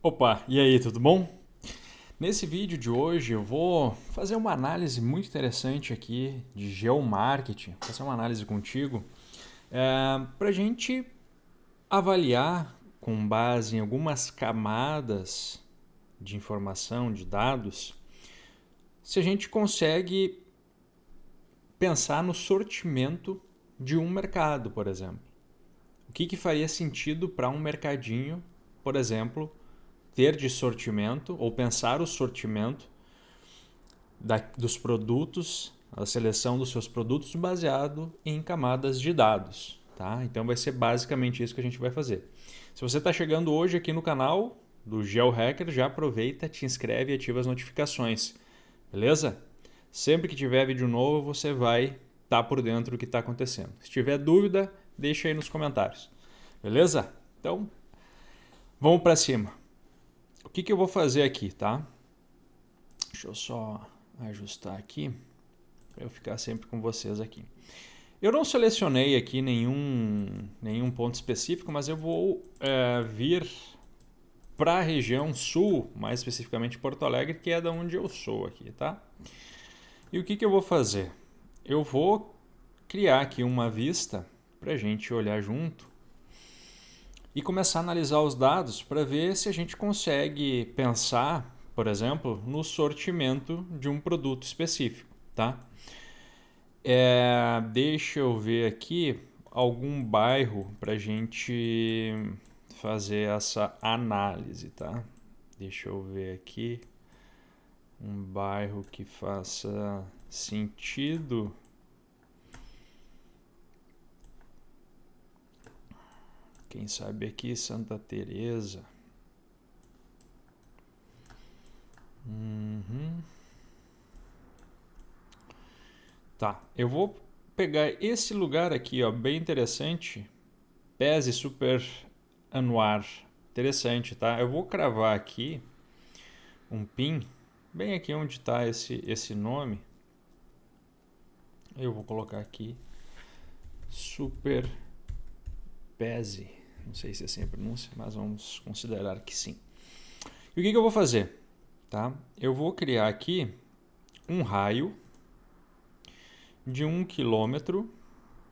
Opa, e aí, tudo bom? Nesse vídeo de hoje eu vou fazer uma análise muito interessante aqui de geomarketing, fazer uma análise contigo, para a gente avaliar com base em algumas camadas de informação, de dados, se a gente consegue pensar no sortimento de um mercado, por exemplo. O que faria sentido para um mercadinho, por exemplo, ter de sortimento ou pensar o sortimento dos produtos, a seleção dos seus produtos baseado em camadas de dados. Tá? Então vai ser basicamente isso que a gente vai fazer. Se você está chegando hoje aqui no canal do GeoHacker, já aproveita, te inscreve e ativa as notificações. Beleza? Sempre que tiver vídeo novo, você vai estar por dentro do que está acontecendo. Se tiver dúvida, deixa aí nos comentários. Beleza? Então, vamos para cima. O que eu vou fazer aqui, tá? Deixa eu só ajustar aqui para eu ficar sempre com vocês aqui. Eu não selecionei aqui nenhum ponto específico, mas eu vou vir para a região sul, mais especificamente Porto Alegre, que é da onde eu sou aqui, tá? E o que eu vou fazer? Eu vou criar aqui uma vista para a gente olhar junto e começar a analisar os dados para ver se a gente consegue pensar, por exemplo, no sortimento de um produto específico, tá? Deixa eu ver aqui algum bairro para a gente fazer essa análise, tá? Deixa eu ver aqui um bairro que faça sentido. Quem sabe aqui Santa Teresa. Tá, eu vou pegar esse lugar aqui, ó, bem interessante. PESE Super Anuar. Interessante, tá? Eu vou cravar aqui um pin, bem aqui onde está esse nome. Eu vou colocar aqui Super PESE. Não sei se é assim a pronúncia, mas vamos considerar que sim. E o que eu vou fazer? Tá? Eu vou criar aqui um raio de 1 km,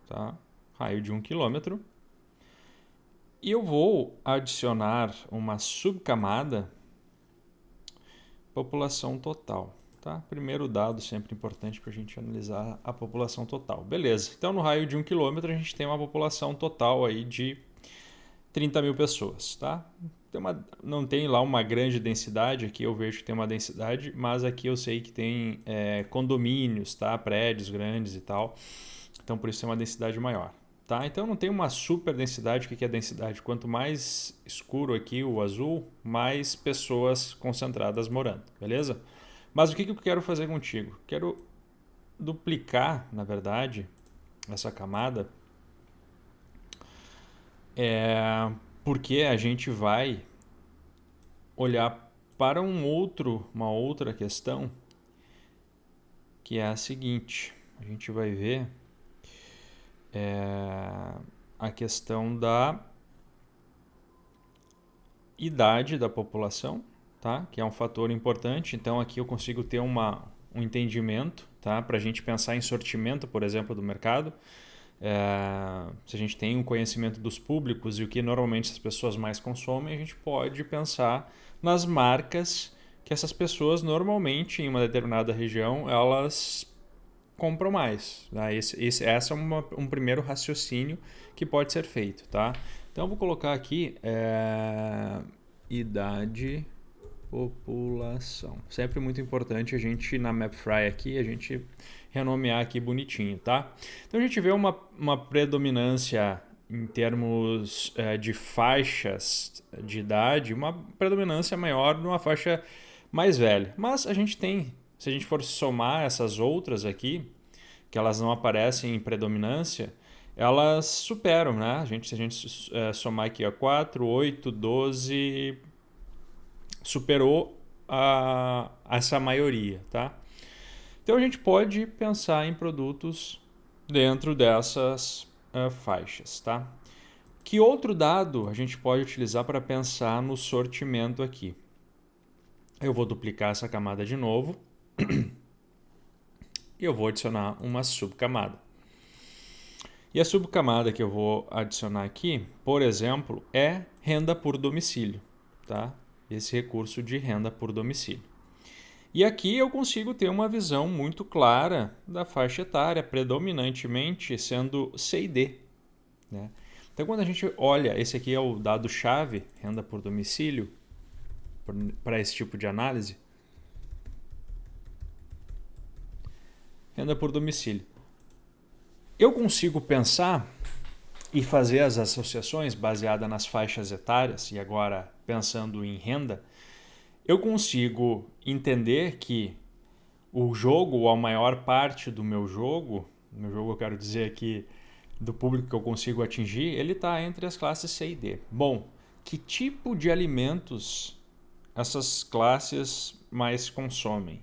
tá? Raio de 1 km. E eu vou adicionar uma subcamada população total. Tá? Primeiro dado sempre importante para a gente analisar a população total. Beleza, então no raio de 1 km a gente tem uma população total aí de 30 mil pessoas. Tá? Não tem lá uma grande densidade, aqui eu vejo que tem uma densidade, mas aqui eu sei que tem condomínios, tá? Prédios grandes e tal, então por isso tem uma densidade maior. Tá? Então não tem uma super densidade. O que é densidade? Quanto mais escuro aqui o azul, mais pessoas concentradas morando, beleza? Mas o que eu quero fazer contigo? Quero duplicar, na verdade, essa camada, porque a gente vai olhar para uma outra questão, que é a seguinte. A gente vai ver a questão da idade da população, tá? Que é um fator importante. Então aqui eu consigo ter um entendimento, tá? Para a gente pensar em sortimento, por exemplo, do mercado. Se a gente tem um conhecimento dos públicos e o que normalmente as pessoas mais consomem, a gente pode pensar nas marcas que essas pessoas normalmente em uma determinada região elas compram mais. Tá? Esse é um primeiro raciocínio que pode ser feito. Tá? Então eu vou colocar aqui idade, população. Sempre muito importante a gente na MapFry aqui, a gente renomear aqui bonitinho, tá? Então a gente vê uma predominância em termos de faixas de idade, uma predominância maior numa faixa mais velha. Mas a gente tem, se a gente for somar essas outras aqui, que elas não aparecem em predominância, elas superam, né? Se a gente somar aqui a 4, 8, 12, superou essa maioria, tá? Então a gente pode pensar em produtos dentro dessas faixas, tá? Que outro dado a gente pode utilizar para pensar no sortimento aqui? Eu vou duplicar essa camada de novo e eu vou adicionar uma subcamada. E a subcamada que eu vou adicionar aqui, por exemplo, é renda por domicílio, tá? Esse recurso de renda por domicílio. E aqui eu consigo ter uma visão muito clara da faixa etária, predominantemente sendo C e D, né? Então, quando a gente olha, esse aqui é o dado-chave, renda por domicílio, para esse tipo de análise. Renda por domicílio. Eu consigo pensar e fazer as associações baseadas nas faixas etárias, e agora pensando em renda, eu consigo entender que o jogo, ou a maior parte do meu jogo eu quero dizer aqui do público que eu consigo atingir, ele está entre as classes C e D. Bom, que tipo de alimentos essas classes mais consomem?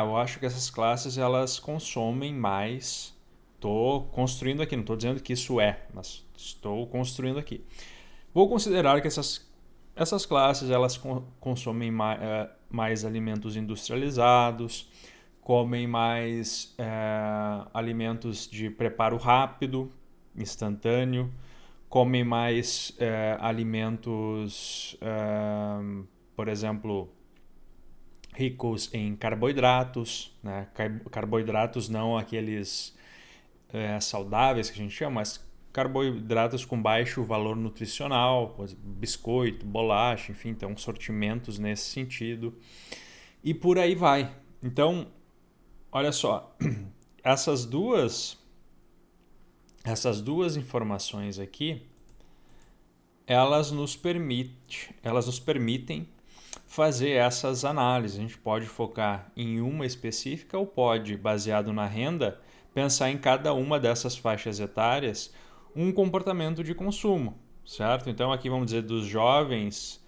Eu acho que essas classes elas consomem mais. Estou construindo aqui, não estou dizendo que isso mas estou construindo aqui. Vou considerar que essas classes elas consomem mais alimentos industrializados, comem mais alimentos de preparo rápido, instantâneo, comem mais alimentos, por exemplo, ricos em carboidratos, né? Carboidratos não aqueles saudáveis que a gente chama, mas carboidratos com baixo valor nutricional, biscoito, bolacha, enfim, então sortimentos nesse sentido. E por aí vai. Então, olha só, essas duas informações aqui, elas nos permitem fazer essas análises. A gente pode focar em uma específica ou pode, baseado na renda, pensar em cada uma dessas faixas etárias um comportamento de consumo, certo? Então aqui vamos dizer dos jovens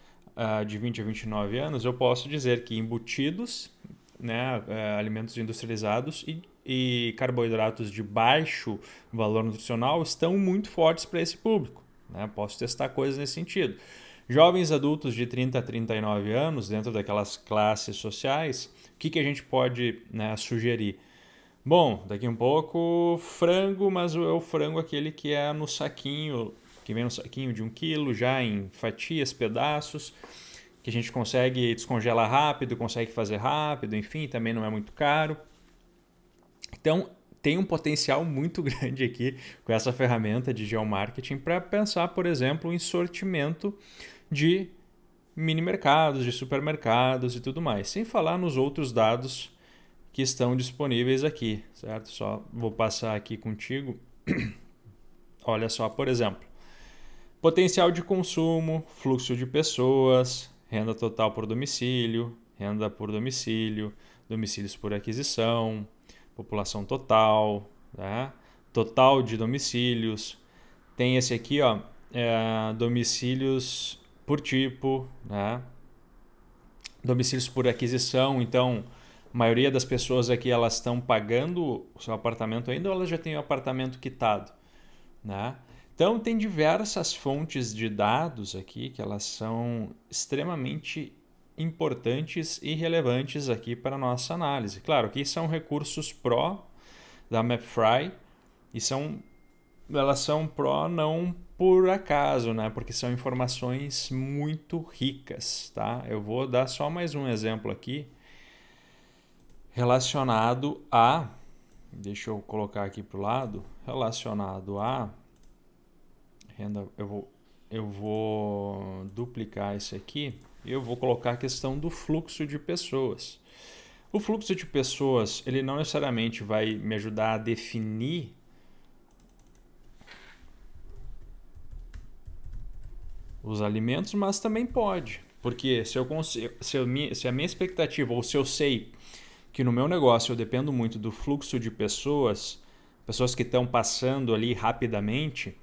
de 20 a 29 anos, eu posso dizer que embutidos, né, alimentos industrializados e carboidratos de baixo valor nutricional estão muito fortes para esse público, né? Posso testar coisas nesse sentido. Jovens adultos de 30 a 39 anos, dentro daquelas classes sociais, o que a gente pode, né, sugerir? Bom, daqui um pouco frango, mas é o frango aquele que é no saquinho, que vem no saquinho de 1 quilo, já em fatias, pedaços, que a gente consegue descongelar rápido, consegue fazer rápido, enfim, também não é muito caro. Então, tem um potencial muito grande aqui com essa ferramenta de geomarketing para pensar, por exemplo, em sortimento de mini mercados, de supermercados e tudo mais, sem falar nos outros dados que estão disponíveis aqui, certo? Só vou passar aqui contigo. Olha só, por exemplo, potencial de consumo, fluxo de pessoas, renda total por domicílio, domicílios por aquisição, população total, né? Total de domicílios. Tem esse aqui, domicílios por tipo, né? Domicílios por aquisição. Então, a maioria das pessoas aqui elas estão pagando o seu apartamento ainda ou elas já têm o apartamento quitado, né? Então, tem diversas fontes de dados aqui que elas são extremamente importantes e relevantes aqui para a nossa análise. Claro que são recursos Pro da MapFry e elas são Pro não por acaso, né? Porque são informações muito ricas, tá? Eu vou dar só mais um exemplo aqui relacionado a... Deixa eu colocar aqui para o lado. Relacionado a renda, eu vou duplicar esse aqui e eu vou colocar a questão do fluxo de pessoas. O fluxo de pessoas, ele não necessariamente vai me ajudar a definir os alimentos, mas também pode. Porque se a minha expectativa, ou se eu sei que no meu negócio eu dependo muito do fluxo de pessoas que estão passando ali rapidamente,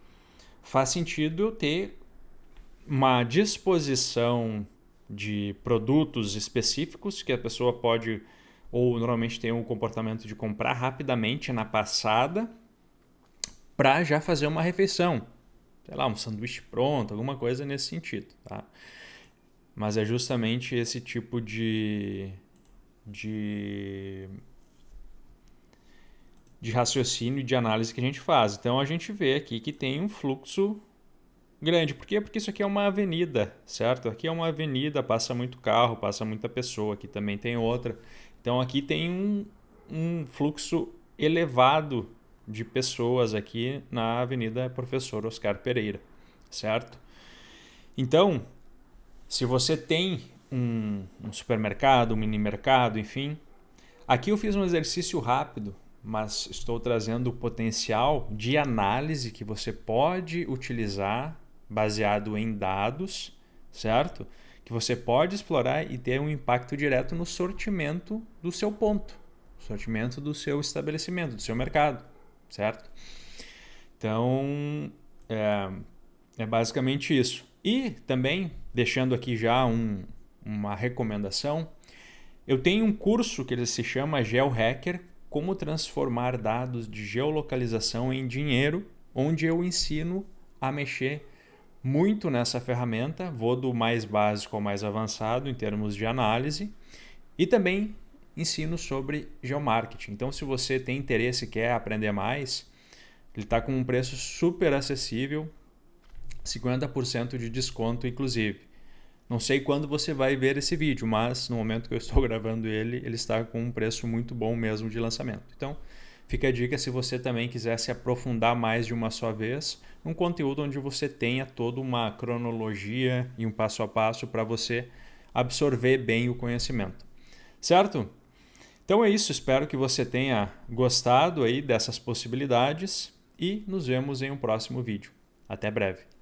faz sentido eu ter uma disposição de produtos específicos que a pessoa pode, ou normalmente tem um comportamento de comprar rapidamente na passada para já fazer uma refeição, sei lá, um sanduíche pronto, alguma coisa nesse sentido, tá? Mas é justamente esse tipo de raciocínio e de análise que a gente faz. Então a gente vê aqui que tem um fluxo grande. Por quê? Porque isso aqui é uma avenida, certo? Aqui é uma avenida, passa muito carro, passa muita pessoa. Aqui também tem outra. Então aqui tem um fluxo elevado de pessoas aqui na Avenida Professor Oscar Pereira, certo? Então, se você tem um supermercado, um mini mercado, enfim, aqui eu fiz um exercício rápido, mas estou trazendo o potencial de análise que você pode utilizar baseado em dados, certo? Que você pode explorar e ter um impacto direto no sortimento do seu ponto, sortimento do seu estabelecimento, do seu mercado, certo? Então, é basicamente isso. E também, deixando aqui já uma recomendação, eu tenho um curso que ele se chama GeoHacker, como transformar dados de geolocalização em dinheiro, onde eu ensino a mexer muito nessa ferramenta, vou do mais básico ao mais avançado em termos de análise, e também ensino sobre geomarketing. Então, se você tem interesse e quer aprender mais, ele está com um preço super acessível, 50% de desconto inclusive. Não sei quando você vai ver esse vídeo, mas no momento que eu estou gravando ele está com um preço muito bom mesmo de lançamento. Então, fica a dica se você também quiser se aprofundar mais de uma só vez, um conteúdo onde você tenha toda uma cronologia e um passo a passo para você absorver bem o conhecimento. Certo? Então é isso, espero que você tenha gostado aí dessas possibilidades e nos vemos em um próximo vídeo. Até breve.